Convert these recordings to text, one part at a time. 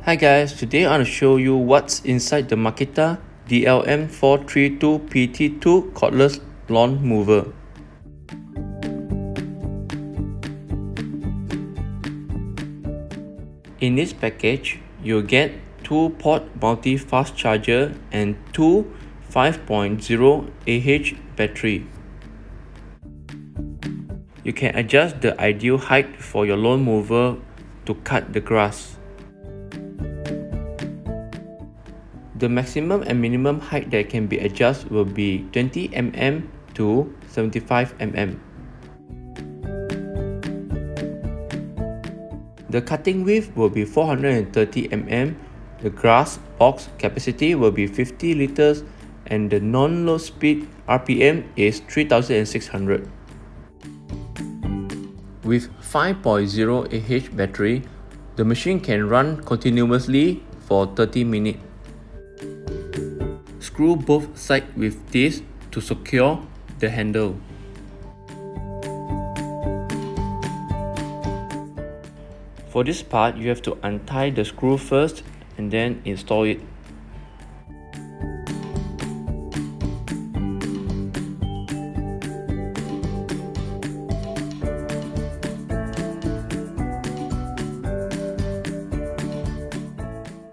Hi guys, today I want to show you what's inside the Makita DLM432PT2 cordless lawn mower. In this package, you'll get 2-port multi-fast charger and 2 5.0 Ah battery. You can adjust the ideal height for your lawn mower to cut the grass. The maximum and minimum height that can be adjusted will be 20 mm to 75 mm. The cutting width will be 430 mm, the grass box capacity will be 50 liters, and the non-load speed RPM is 3600. With 5.0 Ah battery, the machine can run continuously for 30 minutes. Screw both sides with this to secure the handle. For this part, you have to untie the screw first and then install it.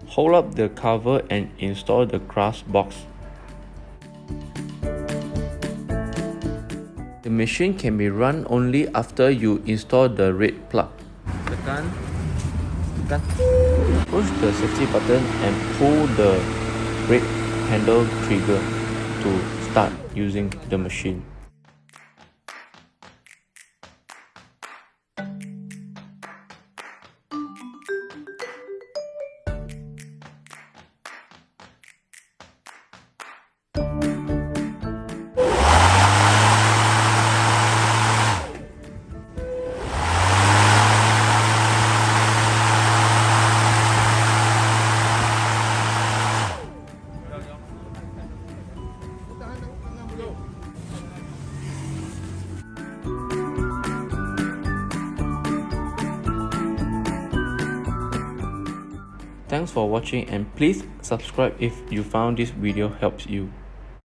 Hold up the cover and install the grass box. The machine can be run only after you install the red plug. Tekan, push the safety button and pull the brake handle trigger to start using the machine. Thanks for watching, and please subscribe if you found this video helps you.